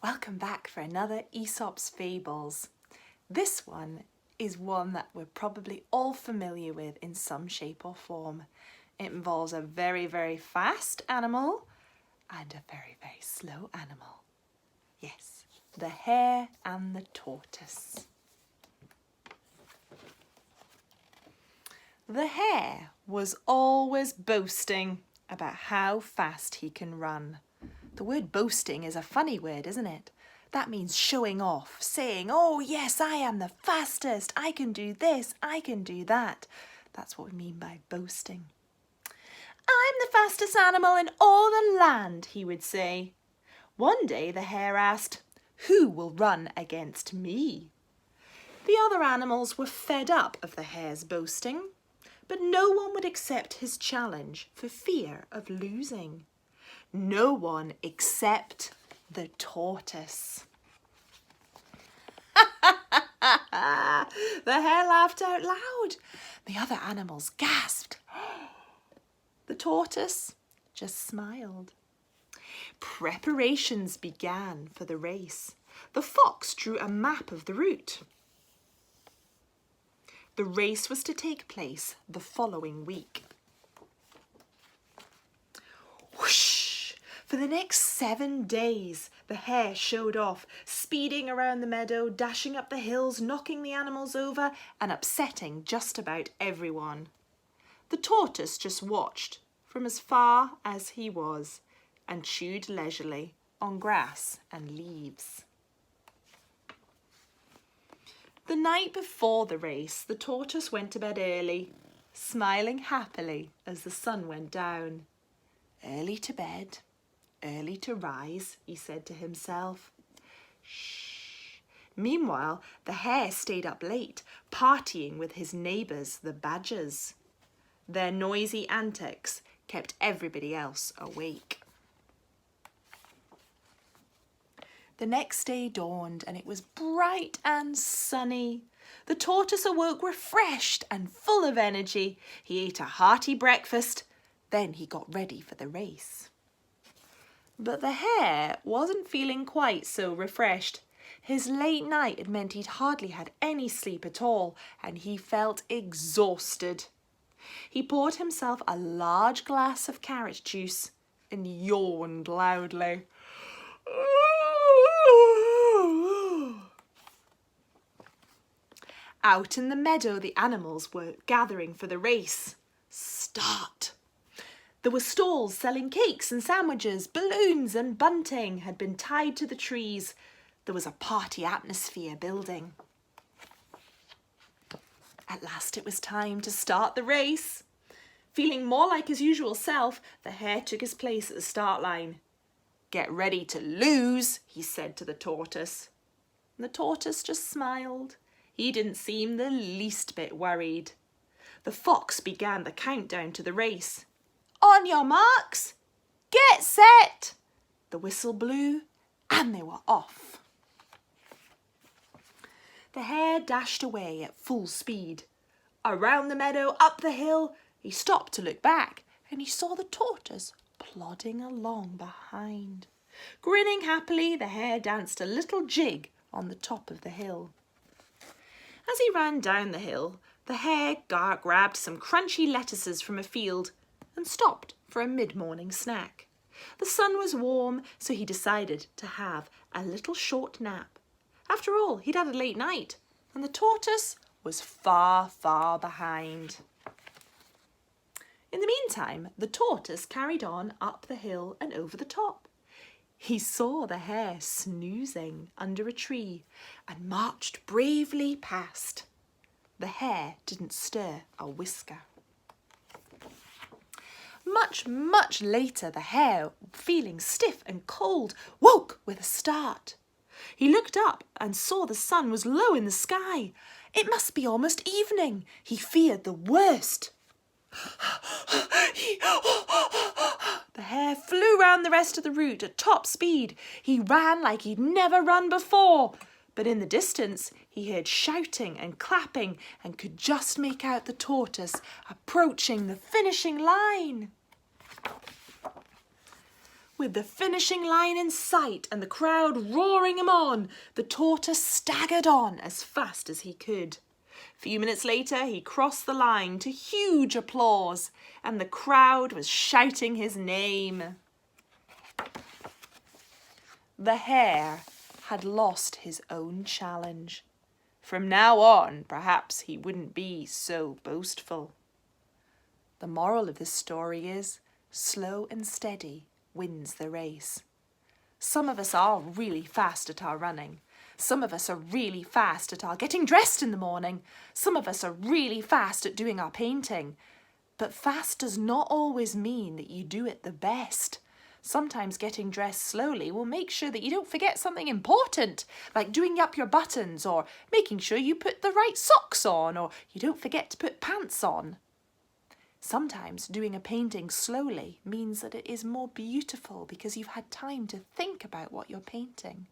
Welcome back for another Aesop's Fables. This one is one that we're probably all familiar with in some shape or form. It involves a very, very fast animal and a very, very slow animal. Yes, the hare and the tortoise. The hare was always boasting about how fast he can run. The word boasting is a funny word, isn't it? That means showing off, saying, oh yes, I am the fastest, I can do this, I can do that. That's what we mean by boasting. I'm the fastest animal in all the land, he would say. One day the hare asked, who will run against me? The other animals were fed up of the hare's boasting, but no one would accept his challenge for fear of losing. No one except the tortoise. The hare laughed out loud. The other animals gasped. The tortoise just smiled. Preparations began for the race. The fox drew a map of the route. The race was to take place the following week. Whoosh! For the next 7 days, the hare showed off, speeding around the meadow, dashing up the hills, knocking the animals over and upsetting just about everyone. The tortoise just watched from as far as he was and chewed leisurely on grass and leaves. The night before the race, the tortoise went to bed early, smiling happily as the sun went down. Early to bed, early to rise, he said to himself. Shh. Meanwhile, the hare stayed up late, partying with his neighbours, the badgers. Their noisy antics kept everybody else awake. The next day dawned and it was bright and sunny. The tortoise awoke refreshed and full of energy. He ate a hearty breakfast. Then he got ready for the race. But the hare wasn't feeling quite so refreshed. His late night had meant he'd hardly had any sleep at all, and he felt exhausted. He poured himself a large glass of carrot juice and yawned loudly. Out in the meadow, the animals were gathering for the race. Start! There were stalls selling cakes and sandwiches, balloons and bunting had been tied to the trees. There was a party atmosphere building. At last it was time to start the race. Feeling more like his usual self, the hare took his place at the start line. Get ready to lose, he said to the tortoise. And the tortoise just smiled. He didn't seem the least bit worried. The fox began the countdown to the race. On your marks, get set. The whistle blew and they were off. The hare dashed away at full speed. Around the meadow, up the hill, he stopped to look back and he saw the tortoise plodding along behind. Grinning happily, the hare danced a little jig on the top of the hill. As he ran down the hill, the hare grabbed some crunchy lettuces from a field and stopped for a mid-morning snack. The sun was warm, so he decided to have a little short nap. After all, he'd had a late night, and the tortoise was far, far behind. In the meantime, the tortoise carried on up the hill and over the top. He saw the hare snoozing under a tree and marched bravely past. The hare didn't stir a whisker. Much, much later, the hare, feeling stiff and cold, woke with a start. He looked up and saw the sun was low in the sky. It must be almost evening. He feared the worst. The hare flew round the rest of the route at top speed. He ran like he'd never run before. But in the distance, he heard shouting and clapping and could just make out the tortoise approaching the finishing line. With the finishing line in sight and the crowd roaring him on, the tortoise staggered on as fast as he could. A few minutes later, he crossed the line to huge applause, and the crowd was shouting his name. The hare had lost his own challenge. From now on, perhaps he wouldn't be so boastful. The moral of this story is, slow and steady wins the race. Some of us are really fast at our running. Some of us are really fast at our getting dressed in the morning. Some of us are really fast at doing our painting. But fast does not always mean that you do it the best. Sometimes getting dressed slowly will make sure that you don't forget something important, like doing up your buttons or making sure you put the right socks on or you don't forget to put pants on. Sometimes doing a painting slowly means that it is more beautiful because you've had time to think about what you're painting.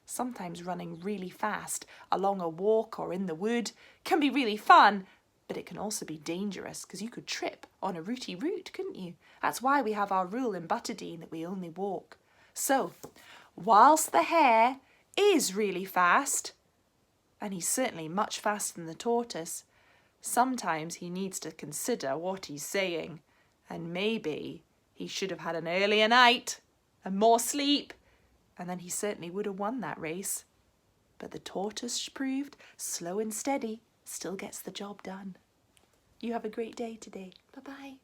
Sometimes running really fast along a walk or in the wood can be really fun, but it can also be dangerous because you could trip on a rooty route, couldn't you? That's why we have our rule in Butterdine that we only walk. So, whilst the hare is really fast, and he's certainly much faster than the tortoise, sometimes he needs to consider what he's saying, and maybe he should have had an earlier night and more sleep, and then he certainly would have won that race. But the tortoise proved slow and steady still gets the job done. You have a great day today. Bye-bye.